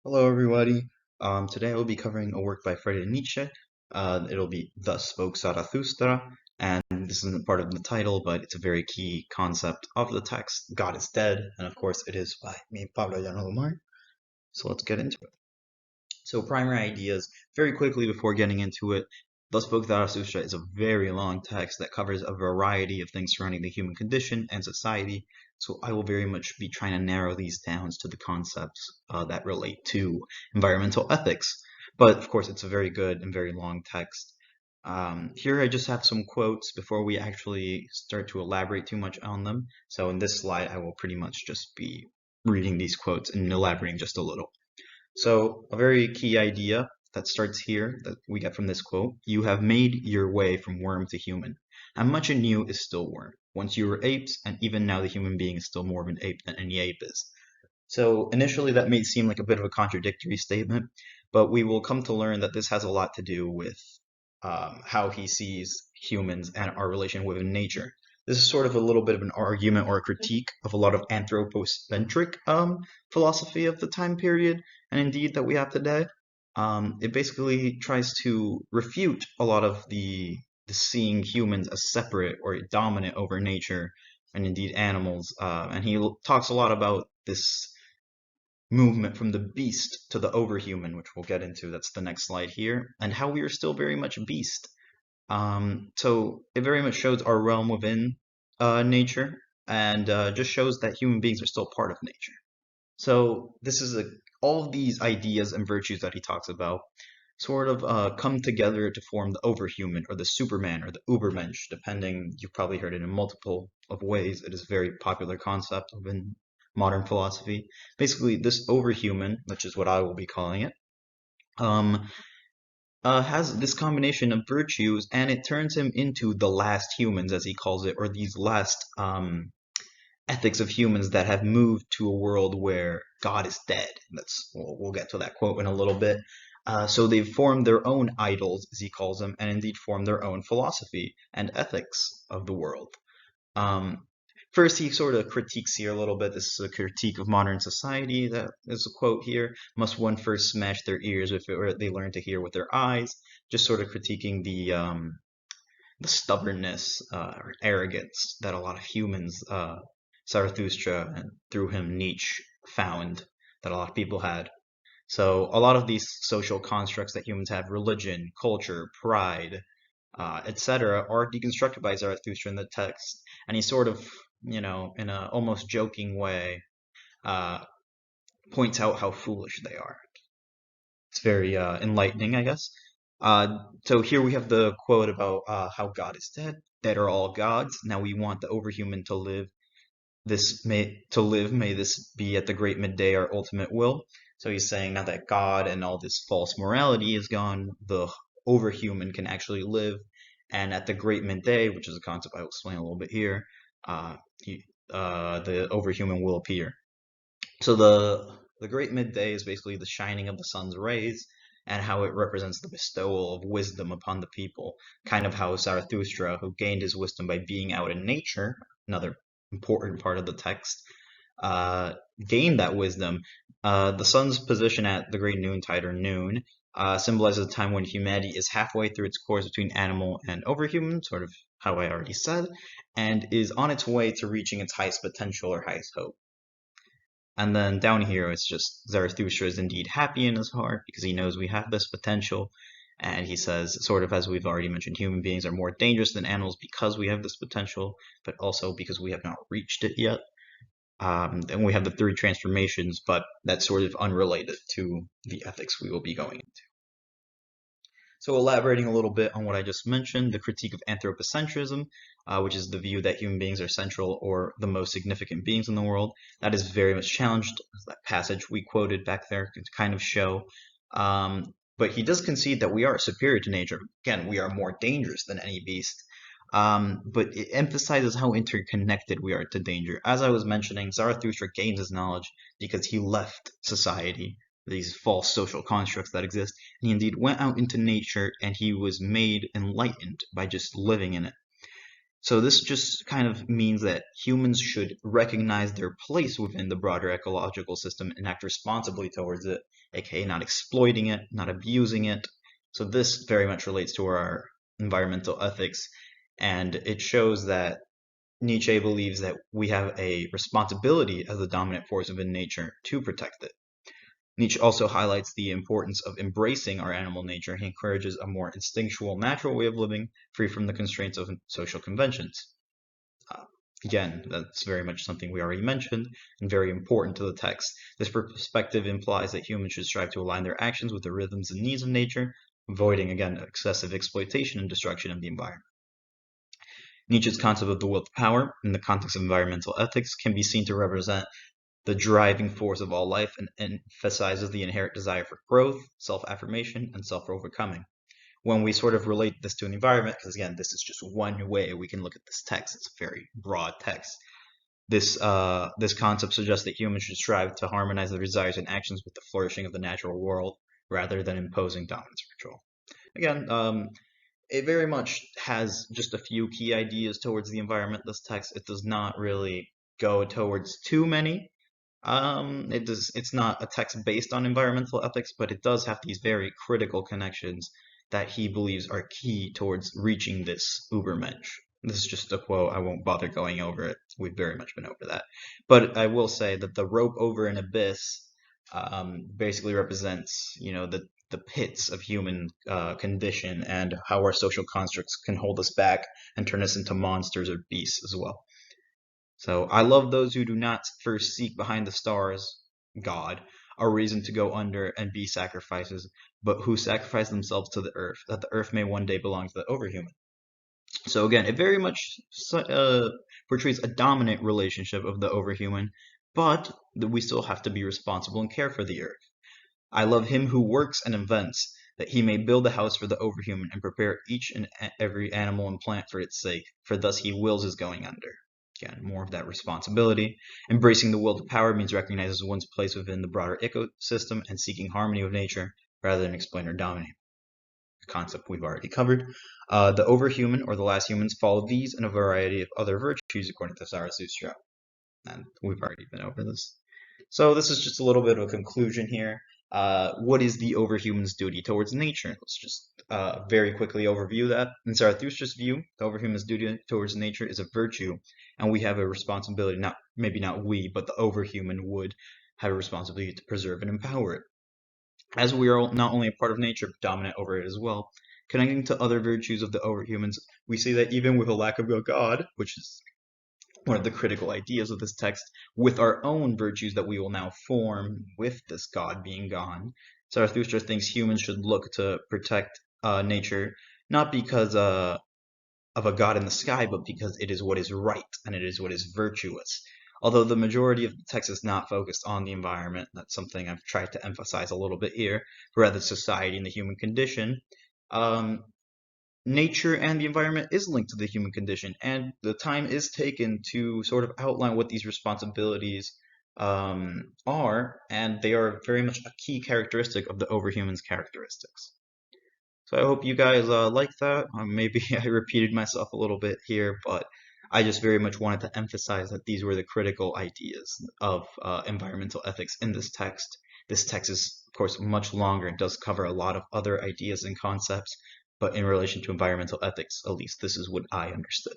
Hello, everybody. Today I will be covering a work by Friedrich Nietzsche. It'll be Thus Spoke Zarathustra, and this isn't part of the title, but it's a very key concept of the text. God is dead, and of course it is by me, Pablo, Llano, Dumar. So let's get into it. So primary ideas, very quickly before getting into it, Thus Spoke Zarathustra is a very long text that covers a variety of things surrounding the human condition and society. So I will very much be trying to narrow these down to the concepts that relate to environmental ethics. But of course, it's a very good and very long text. Here I just have some quotes before we actually start to elaborate too much on them. So in this slide, I will pretty much just be reading these quotes and elaborating just a little. So, a very key idea that starts here that we get from this quote: "You have made your way from worm to human, and much in you is still worm. Once you were apes, and even now the human being is still more of an ape than any ape is." So, initially, that may seem like a bit of a contradictory statement, but we will come to learn that this has a lot to do with how he sees humans and our relation with nature. This is sort of a little bit of an argument or a critique of a lot of anthropocentric philosophy of the time period, and indeed that we have today. It basically tries to refute a lot of the seeing humans as separate or dominant over nature and indeed animals. And he talks a lot about this movement from the beast to the overhuman, which we'll get into. That's the next slide here, and how we are still very much beast. So it very much shows our realm within nature, and just shows that human beings are still part of nature. So this is all of these ideas and virtues that he talks about sort of come together to form the overhuman or the superman or the ubermensch, depending. You've probably heard it in multiple of ways. It is a very popular concept within modern philosophy. Basically, this overhuman, which is what I will be calling it, um, has this combination of virtues, and it turns him into the last humans, as he calls it, or these last ethics of humans that have moved to a world where God is dead. We'll get to that quote in a little bit. So they've formed their own idols, as he calls them, and indeed formed their own philosophy and ethics of the world. Um, First, he sort of critiques here a little bit. This is a critique of modern society. That is a quote here. Must one first smash their ears if they learn to hear with their eyes? Just sort of critiquing the stubbornness or arrogance that a lot of humans, Zarathustra and through him Nietzsche, found that a lot of people had. So a lot of these social constructs that humans have, religion, culture, pride, etc., are deconstructed by Zarathustra in the text, and he sort of, in a almost joking way, uh, points out how foolish they are. It's very enlightening, I guess. So here we have the quote about how God is dead. Dead are all gods. Now we want the overhuman to live. May this be at the great midday our ultimate will. So he's saying now that God and all this false morality is gone, the overhuman can actually live, and at the great midday, which is a concept I'll explain a little bit here, the overhuman will appear. So the great midday is basically the shining of the sun's rays and how it represents the bestowal of wisdom upon the people. Kind of how Zarathustra, who gained his wisdom by being out in nature, another important part of the text, gained that wisdom. The sun's position at the great noontide or noon symbolizes a time when humanity is halfway through its course between animal and overhuman, sort of how I already said, and is on its way to reaching its highest potential or highest hope. And then down here, it's just Zarathustra is indeed happy in his heart because he knows we have this potential. And he says, sort of as we've already mentioned, human beings are more dangerous than animals because we have this potential, but also because we have not reached it yet. And we have the three transformations, but that's sort of unrelated to the ethics we will be going into. So elaborating a little bit on what I just mentioned, the critique of anthropocentrism, which is the view that human beings are central or the most significant beings in the world, that is very much challenged. That passage we quoted back there to kind of show. But he does concede that we are superior to nature. Again, we are more dangerous than any beast. But it emphasizes how interconnected we are to danger. As I was mentioning, Zarathustra gains his knowledge because he left society, these false social constructs that exist, and he indeed went out into nature and he was made enlightened by just living in it. So this just kind of means that humans should recognize their place within the broader ecological system and act responsibly towards it, aka not exploiting it, not abusing it. So this very much relates to our environmental ethics, and it shows that Nietzsche believes that we have a responsibility as the dominant force within nature to protect it. Nietzsche also highlights the importance of embracing our animal nature. He encourages a more instinctual, natural way of living, free from the constraints of social conventions. Uh, Again, that's very much something we already mentioned and very important to the text. This perspective implies that humans should strive to align their actions with the rhythms and needs of nature, avoiding, again, excessive exploitation and destruction of the environment. Nietzsche's concept of the will to power, in the context of environmental ethics, can be seen to represent the driving force of all life and emphasizes the inherent desire for growth, self-affirmation, and self-overcoming. When we sort of relate this to an environment, because again, this is just one way we can look at this text. It's a very broad text. This concept suggests that humans should strive to harmonize their desires and actions with the flourishing of the natural world rather than imposing dominance or control. Again, it very much has just a few key ideas towards the environment. This text, it does not really go towards too many. It's not a text based on environmental ethics, but it does have these very critical connections that he believes are key towards reaching this Ubermensch. This is just a quote. I won't bother going over it. We've very much been over that. But I will say that the rope over an abyss basically represents, the pits of human condition and how our social constructs can hold us back and turn us into monsters or beasts as well. So I love those who do not first seek behind the stars, God, a reason to go under and be sacrifices, but who sacrifice themselves to the earth, that the earth may one day belong to the overhuman. So again, it very much portrays a dominant relationship of the overhuman, but we still have to be responsible and care for the earth. I love him who works and invents, that he may build a house for the overhuman and prepare each and every animal and plant for its sake, for thus he wills his going under. Again, more of that responsibility. Embracing the will to power means recognizing one's place within the broader ecosystem and seeking harmony with nature rather than explain or dominate. A concept we've already covered. The overhuman or the last humans follow these and a variety of other virtues according to Zarathustra. And we've already been over this. So this is just a little bit of a conclusion here. What is the overhuman's duty towards nature? Let's just very quickly overview that. In Zarathustra's view, the overhuman's duty towards nature is a virtue, and we have a responsibility, maybe not we, but the overhuman would have a responsibility to preserve and empower it. As we are not only a part of nature, but dominant over it as well, connecting to other virtues of the overhumans, we see that even with a lack of a god, which is one of the critical ideas of this text, with our own virtues that we will now form with this God being gone. Zarathustra thinks humans should look to protect nature, not because of a God in the sky, but because it is what is right and it is what is virtuous. Although the majority of the text is not focused on the environment, that's something I've tried to emphasize a little bit here, rather society and the human condition. Nature and the environment is linked to the human condition, and the time is taken to sort of outline what these responsibilities are, and they are very much a key characteristic of the overhuman's characteristics. So I hope you guys like that. Maybe I repeated myself a little bit here, but I just very much wanted to emphasize that these were the critical ideas of environmental ethics in this text. This text is, of course, much longer and does cover a lot of other ideas and concepts, but in relation to environmental ethics, at least this is what I understood.